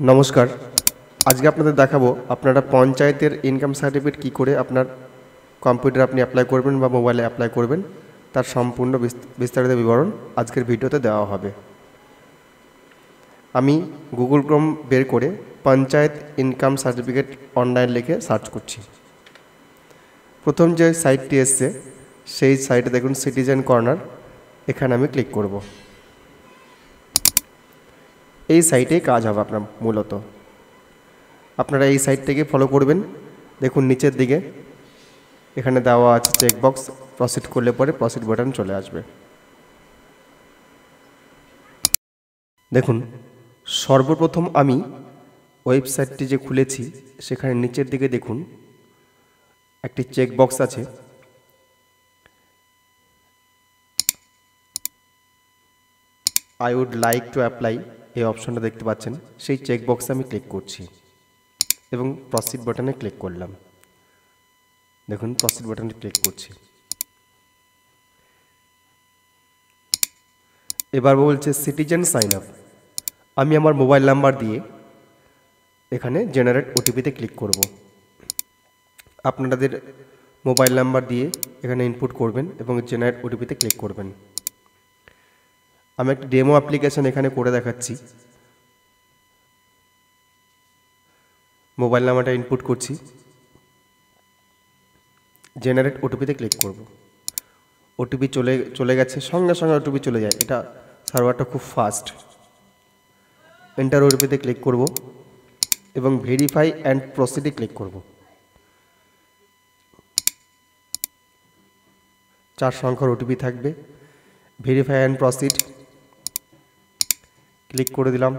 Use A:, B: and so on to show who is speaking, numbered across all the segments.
A: নমস্কার। আজকে আপনাদের দেখাবো আপনারা পঞ্চায়েতের ইনকাম সার্টিফিকেট কী করে আপনার কম্পিউটারে আপনি অ্যাপ্লাই করবেন বা মোবাইলে অ্যাপ্লাই করবেন তার সম্পূর্ণ বিস্তারিত বিবরণ আজকের ভিডিওতে দেওয়া হবে। আমি গুগল ক্রোম বের করে পঞ্চায়েত ইনকাম সার্টিফিকেট অনলাইন লিখে সার্চ করছি। প্রথম যে সাইটটি এসছে সেই সাইটে দেখুন সিটিজেন কর্নার, এখানে আমি ক্লিক করব। এই সাইটেই কাজ হবে আপনার মূলত। আপনারা এই সাইট থেকে ফলো করবেন। দেখুন নিচের দিকে এখানে দেওয়া আছে চেকবক্স, প্রসিড করলে পরে প্রসিড বাটন চলে আসবে। দেখুন সর্বপ্রথম আমি ওয়েবসাইটটি যে খুলেছি সেখানে নিচের দিকে দেখুন একটি চেকবক্স আছে, I would like to apply এই অপশনটা দেখতে পাচ্ছেন। সেই চেকবক্সে আমি ক্লিক করছি এবং প্রসিড বাটনে ক্লিক করলাম। দেখুন প্রসিড বাটনে ক্লিক করছি। এবার বলছে সিটিজেন সাইন আপ। আমি আমার মোবাইল নাম্বার দিয়ে এখানে জেনারেট ওটিপিতে ক্লিক করব। আপনাদের মোবাইল নাম্বার দিয়ে এখানে ইনপুট করবেন এবং জেনারেট ওটিপিতে ক্লিক করবেন। আমি একটা ডেমো অ্যাপ্লিকেশন এখানে করে দেখাচ্ছি। মোবাইল নাম্বারটা ইনপুট করছি, জেনারেট ওটিপিতে ক্লিক করব। ওটিপি চলে গেছে, সঙ্গে সঙ্গে ওটিপি চলে যায়, এটা সার্ভারটা খুব ফাস্ট। এন্টার ওটিপিতে ক্লিক করব এবং ভেরিফাই অ্যান্ড প্রসিডে ক্লিক করব। 4 সংখ্যার ওটিপি থাকবে। ভেরিফাই অ্যান্ড প্রসিড ক্লিক করে দিলাম।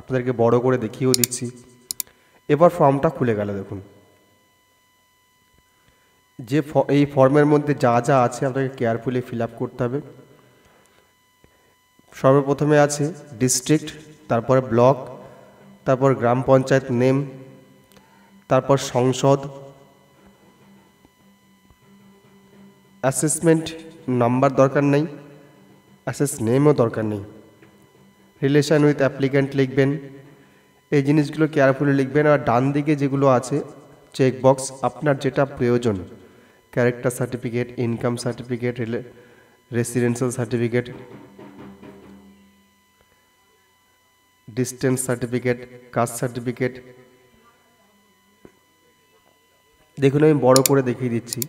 A: আপনাদেরকে বড় করে দেখিয়েও দিচ্ছি। এবার ফর্মটা খুলে গেল। দেখুন যে এই ফর্মের মধ্যে যা যা আছে আপনাকে কেয়ারফুলি ফিল আপ করতে হবে। সর্বপ্রথমে আছে ডিস্ট্রিক্ট, তারপরে ব্লক, তারপর গ্রাম পঞ্চায়েত নেম, তারপর সংসদ, অ্যাসেসমেন্ট নাম্বার দরকার নেই, অ্যাসেস নেমও দরকার নেই। রিলেশন উইথ অ্যাপ্লিক্যান্ট লিখবেন, এই জিনিসগুলো কেয়ারফুলি লিখবেন। আর ডান দিকে যেগুলো আছে চেকবক্স, আপনার যেটা প্রয়োজন, character certificate, income certificate, residential certificate, distance certificate, caste certificate, দেখুন আমি বড় করে দেখিয়ে দিচ্ছি।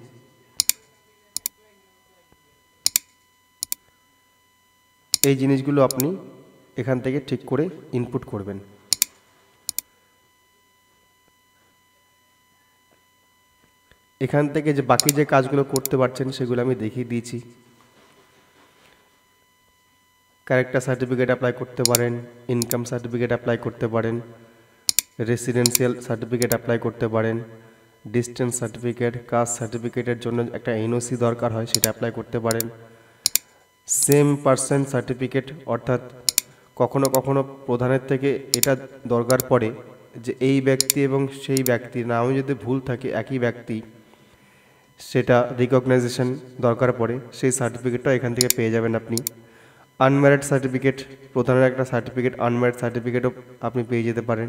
A: এই জিনিসগুলো আপনি এখান থেকে ঠিক করে ইনপুট করবেন। এখান থেকে যে বাকি যে কাজগুলো করতে পারছেন সেগুলো আমি দেখিয়ে দিয়েছি। ক্যারেক্টার সার্টিফিকেট অ্যাপ্লাই করতে পারেন, ইনকাম সার্টিফিকেট অ্যাপ্লাই করতে পারেন, রেসিডেন্সিয়াল সার্টিফিকেট অ্যাপ্লাই করতে পারেন, ডিস্টেন্স সার্টিফিকেট, কাস্ট সার্টিফিকেটের জন্য একটা এনওসি দরকার হয় সেটা অ্যাপ্লাই করতে পারেন। সেম পারসন সার্টিফিকেট, অর্থাৎ কখনো কখনো প্রধানের থেকে এটা দরকার পড়ে যে এই ব্যক্তি এবং সেই ব্যক্তির নামে যদি ভুল থাকে একই ব্যক্তি, সেটা রিকগনাইজেশন দরকার পড়ে, সেই সার্টিফিকেটটা এখান থেকে পেয়ে যাবেন আপনি। আনম্যারিড সার্টিফিকেট, প্রধানের একটা সার্টিফিকেট, আনম্যারিড সার্টিফিকেটও আপনি পেয়ে যেতে পারেন।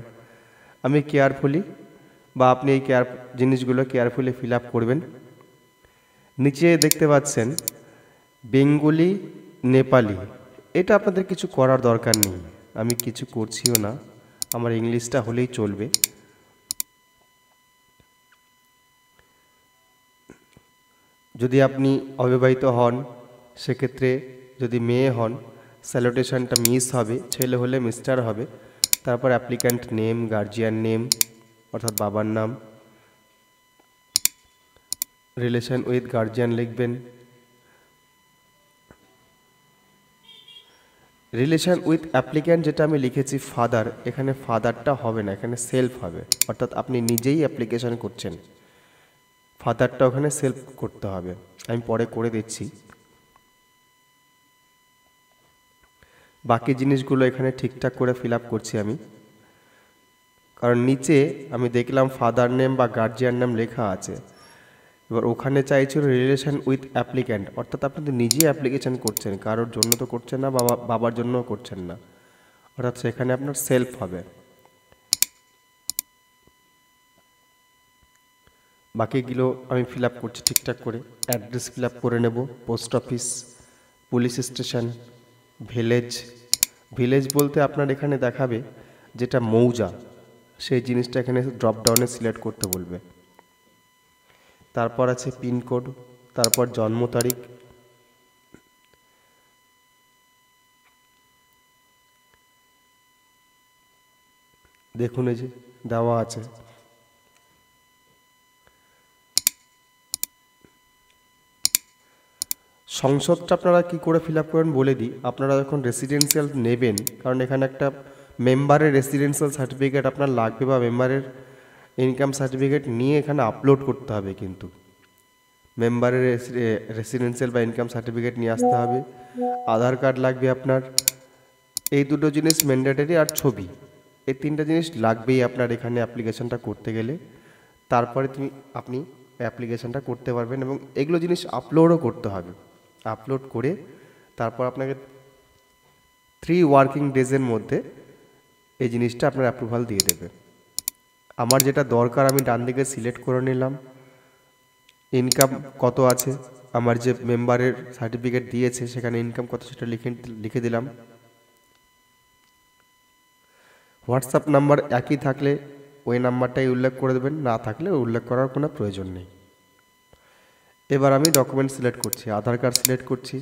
A: আমি কেয়ারফুলি বা আপনি এই জিনিসগুলো কেয়ারফুলি ফিল আপ করবেন। নিচে দেখতে পাচ্ছেন বেঙ্গলি, নেপালি, এটা আপনাদের কিছু করার দরকার নেই, আমি কিছু করছিও না, আমার ইংলিশটা হলেই চলবে। যদি আপনি অবিবাহিত হন সেক্ষেত্রে, যদি মেয়ে হন স্যালুটেশনটা মিস হবে, ছেলে হলে মিস্টার হবে। তারপর অ্যাপ্লিক্যান্ট নেম, গার্জিয়ান নেম অর্থাৎ বাবার নাম, রিলেশন উইথ গার্জিয়ান লিখবেন। রিলেশন উইথ অ্যাপ্লিক্যান্ট যেটা আমি লিখেছি ফাদার, এখানে ফাদারটা হবে না, এখানে সেলফ হবে, অর্থাৎ আপনি নিজেই অ্যাপ্লিকেশন করছেন, ফাদারটা ওখানে সেলফ করতে হবে। আমি পরে করে দিচ্ছি। বাকি জিনিসগুলো এখানে ঠিকঠাক করে ফিল আপ করছি আমি, কারণ নিচে আমি দেখলাম ফাদার নেম বা গার্জিয়ান নেম লেখা আছে। এবার ওখানে চাইছিল রিলেশন উইথ অ্যাপ্লিক্যান্ট, অর্থাৎ আপনি তো নিজেই অ্যাপ্লিকেশন করছেন, কারোর জন্য তো করছেন না, বাবার জন্যও করছেন না, অর্থাৎ সেখানে আপনার সেলফ হবে। বাকিগুলো আমি ফিল আপ করছি ঠিকঠাক করে। অ্যাড্রেস ফিল আপ করে নেব, post office, police station, village. Village বলতে আপনার এখানে দেখাবে যেটা মৌজা, সেই জিনিসটা এখানে ড্রপ ডাউনে সিলেক্ট করতে বলবে। তারপর আছে পিনকোড, তারপর জন্ম তারিখ, দেখুন এই যে দেওয়া আছে। সংসদটা আপনারা কি করে ফিল আপ করেন বলে দিই। আপনারা যখন রেসিডেন্সিয়াল নেবেন, কারণ এখানে একটা মেম্বারের রেসিডেন্সিয়াল সার্টিফিকেট আপনার লাগবে, বা মেম্বারের ইনকাম সার্টিফিকেট নিয়ে এখানে আপলোড করতে হবে। কিন্তু মেম্বারের রেসিডেন্সিয়াল বা ইনকাম সার্টিফিকেট নিয়ে আসতে হবে, আধার কার্ড লাগবে আপনার, এই দুটো জিনিস ম্যান্ডেটরি, আর ছবি, এই তিনটা জিনিস লাগবেই আপনার এখানে অ্যাপ্লিকেশনটা করতে গেলে। তারপরে আপনি অ্যাপ্লিকেশনটা করতে পারবেন, এবং এগুলো জিনিস আপলোডও করতে হবে। আপলোড করে তারপর আপনাকে 3 ওয়ার্কিং ডেজের মধ্যে এই জিনিসটা আপনার অ্যাপ্রুভাল দিয়ে দেবে। আমার যেটা দরকার আমি ডান দিকে সিলেক্ট করে নিলাম, ইনকাম কত আছে, আমার যে মেম্বারের সার্টিফিকেট দিয়েছে সেখানে ইনকাম কত সেটা লিখে দিলাম। হোয়াটসঅ্যাপ নাম্বার একই থাকলে ওই নাম্বারটাই উল্লেখ করে দেবেন, না থাকলে উল্লেখ করার কোনো প্রয়োজন নেই। এবার আমি ডকুমেন্ট সিলেক্ট করছি, আধার কার্ড সিলেক্ট করছি,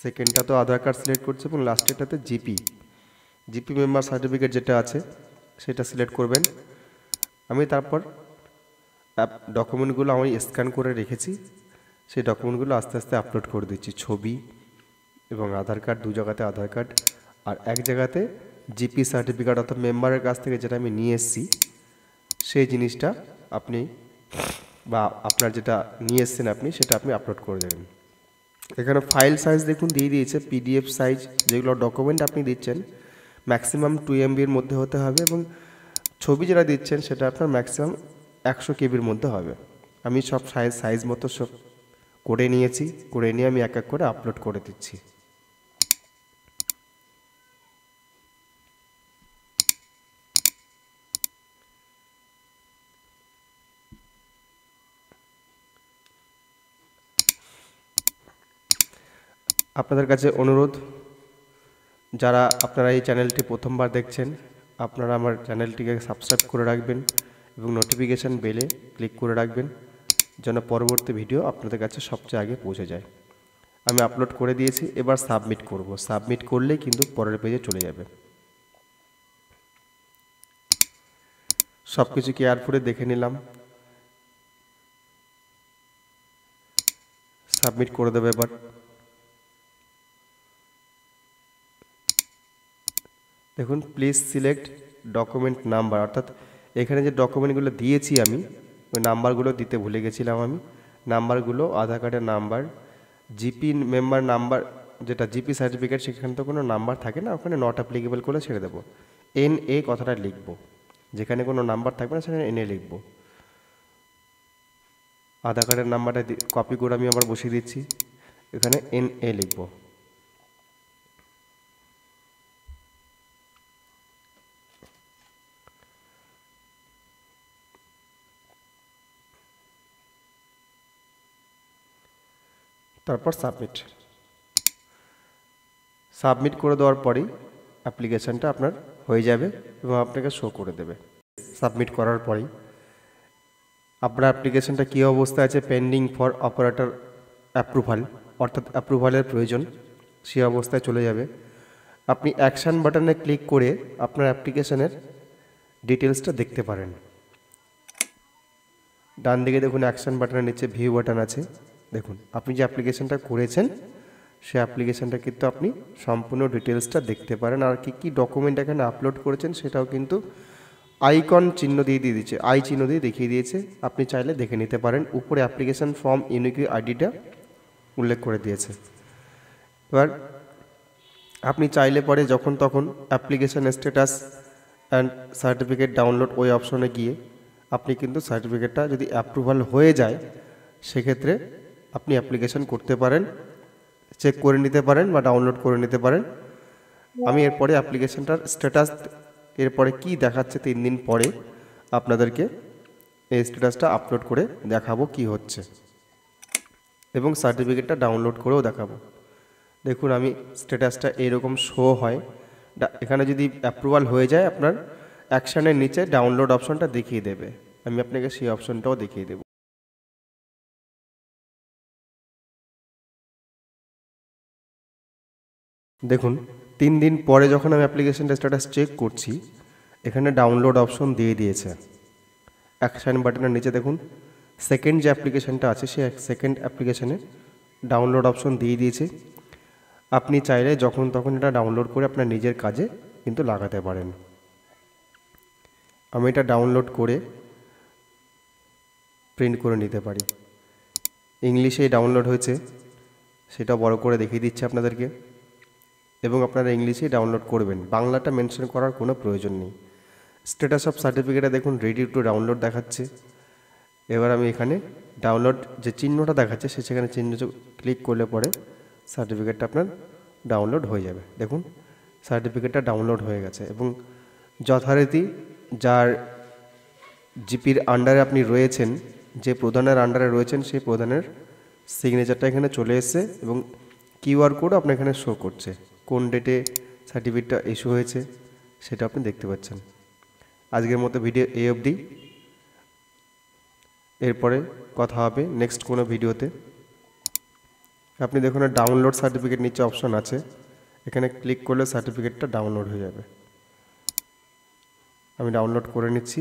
A: সেকেন্ডটা তো আধার কার্ড সিলেক্ট করছি, এবং লাস্টেরটাতে জিপি মেম্বার সার্টিফিকেট যেটা আছে সেটা সিলেক্ট করবেন। আমি তারপর ডকুমেন্টগুলো আমি স্ক্যান করে রেখেছি, সেই ডকুমেন্টগুলো আস্তে আস্তে আপলোড করে দিচ্ছি। ছবি এবং আধার কার্ড, 2 জায়গাতে আধার কার্ড, আর এক জায়গাতে জিপি সার্টিফিকেট, অর্থাৎ মেম্বারের কাছ থেকে যেটা আমি নিয়ে এসেছি সেই জিনিসটা আপনি, বা আপনার যেটা নিয়ে এসছেন আপনি, সেটা আপনি আপলোড করে দেবেন। এখানে ফাইল সাইজ দেখুন দিয়ে দিয়েছে, পিডিএফ সাইজ, যেগুলো ডকুমেন্ট আপনি দিচ্ছেন ম্যাক্সিমাম 2 MB-র মধ্যে হতে হবে, এবং ছবি যেটা দিচ্ছেন সেটা আপনার ম্যাক্সিমাম 100 KB-র মধ্যে হবে। আমি সব সাইজ মতো সব করে নিয়েছি, করে নিয়ে আমি এক এক করে আপলোড করে দিচ্ছি। আপনাদের কাছে অনুরোধ, যারা আপনারা এই চ্যানেলটি প্রথমবার দেখছেন, আপনারা আমার চ্যানেলটিকে সাবস্ক্রাইব করে রাখবেন এবং নোটিফিকেশান বেলে ক্লিক করে রাখবেন, যেন পরবর্তী ভিডিও আপনাদের কাছে সবচেয়ে আগে পৌঁছে যায়। আমি আপলোড করে দিয়েছি, এবার সাবমিট করব। সাবমিট করলেই কিন্তু পরের পেজে চলে যাবে। সব কিছু কেয়ারফুলি দেখে নিলাম, সাবমিট করে দেবে। এবার দেখুন, প্লিজ সিলেক্ট ডকুমেন্ট নাম্বার, অর্থাৎ এখানে যে ডকুমেন্টগুলো দিয়েছি আমি, ওই নাম্বারগুলো দিতে ভুলে গেছিলাম আমি। নাম্বারগুলো আধার কার্ডের নাম্বার, জিপি মেম্বার নাম্বার, যেটা জিপি সার্টিফিকেট, সেখানে তো কোনো নাম্বার থাকে না, ওখানে নট অ্যাপ্লিকেবল করে ছেড়ে দেবো। NA কথাটা লিখবো, যেখানে কোনো নাম্বার থাকবে না সেখানে NA লিখবো। আধার কার্ডের নাম্বারটা কপি করে আমি আবার বসিয়ে দিচ্ছি, এখানে NA লিখবো। তারপর সাবমিট করে দেওয়ার পরেই অ্যাপ্লিকেশানটা আপনার হয়ে যাবে এবং আপনাকে শো করে দেবে। সাবমিট করার পরেই আপনার অ্যাপ্লিকেশানটা কী অবস্থায় আছে, পেন্ডিং ফর অপারেটর অ্যাপ্রুভাল, অর্থাৎ অ্যাপ্রুভালের প্রয়োজন, সেই অবস্থায় চলে যাবে। আপনি অ্যাকশান বাটনে ক্লিক করে আপনার অ্যাপ্লিকেশানের ডিটেলসটা দেখতে পারেন। ডান দিকে দেখুন অ্যাকশান বাটনের নিচে ভিউ বাটন আছে, দেখুন আপনি যে অ্যাপ্লিকেশানটা করেছেন সেই অ্যাপ্লিকেশানটা কিন্তু আপনি সম্পূর্ণ ডিটেলসটা দেখতে পারেন, আর কী কী ডকুমেন্ট এখানে আপলোড করেছেন সেটাও কিন্তু আইকন চিহ্ন দিয়ে দিয়েছে, আই চিহ্ন দিয়ে দেখিয়ে দিয়েছে, আপনি চাইলে দেখে নিতে পারেন। উপরে অ্যাপ্লিকেশান ফর্ম ইউনিক আইডিটা উল্লেখ করে দিয়েছে। এবার আপনি চাইলে পরে যখন তখন application status and certificate download ওই অপশনে গিয়ে আপনি কিন্তু সার্টিফিকেটটা যদি অ্যাপ্রুভাল হয়ে যায় সেক্ষেত্রে আপনি অ্যাপ্লিকেশান করতে পারেন, চেক করে নিতে পারেন বা ডাউনলোড করে নিতে পারেন। আমি এরপরে অ্যাপ্লিকেশনটার স্ট্যাটাস এরপরে কি দেখাচ্ছে 3 দিন পরে আপনাদেরকে এই স্ট্যাটাসটা আপলোড করে দেখাবো কি হচ্ছে এবং সার্টিফিকেটটা ডাউনলোড করেও দেখাবো। দেখুন আমি স্ট্যাটাসটা এরকম শো হয়, এখানে যদি অ্যাপ্রুভাল হয়ে যায় আপনার অ্যাকশানের নিচে ডাউনলোড অপশনটা দেখিয়ে দেবে। আমি আপনাকে সেই অপশনটাও দেখিয়ে দেব। দেখুন 3 দিন পরে যখন আমি অ্যাপ্লিকেশনটা স্ট্যাটাস চেক করছি, এখানে ডাউনলোড অপশন দিয়ে দিয়েছে। অ্যাকশান বাটনের নিচে দেখুন সেকেন্ড যে অ্যাপ্লিকেশনটা আছে সেই সেকেন্ড অ্যাপ্লিকেশনে ডাউনলোড অপশন দিয়ে দিয়েছে। আপনি চাইলে যখন তখন এটা ডাউনলোড করে আপনার নিজের কাজে কিন্তু লাগাতে পারেন। আমি এটা ডাউনলোড করে প্রিন্ট করে নিতে পারি। ইংলিশেই ডাউনলোড হয়েছে, সেটা বড় করে দেখিয়ে দিচ্ছি আপনাদেরকে, এবং আপনারা ইংলিশেই ডাউনলোড করবেন, বাংলাটা মেনশন করার কোনো প্রয়োজন নেই। স্ট্যাটাস অফ সার্টিফিকেটে দেখুন রেডি টু ডাউনলোড দেখাচ্ছে। এবার আমি এখানে ডাউনলোড যে চিহ্নটা দেখাচ্ছে সেখানে চিহ্ন ক্লিক করলে পরে সার্টিফিকেটটা আপনার ডাউনলোড হয়ে যাবে। দেখুন সার্টিফিকেটটা ডাউনলোড হয়ে গেছে এবং যথারীতি যার জিপির আন্ডারে আপনি রয়েছেন, যে প্রধানের আন্ডারে রয়েছেন সেই প্রধানের সিগনেচারটা এখানে চলে এসেছে এবং কিউআর কোড আপনার এখানে শো করছে কোন ডেটে সার্টিফিকেটটা ইস্যু হয়েছে সেটা আপনি দেখতে পাচ্ছেন। আজকের মতো ভিডিও এই অবধি, এরপরে কথা হবে নেক্সট কোনো ভিডিওতে। আপনি দেখুন ডাউনলোড সার্টিফিকেট নিচে অপশন আছে, এখানে ক্লিক করলে সার্টিফিকেটটা ডাউনলোড হয়ে যাবে। আমি ডাউনলোড করে নিচ্ছি,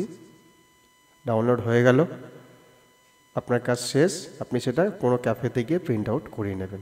A: ডাউনলোড হয়ে গেল, আপনার কাজ শেষ। আপনি সেটা কোনো ক্যাফেতে গিয়ে প্রিন্ট আউট করিয়ে নেবেন।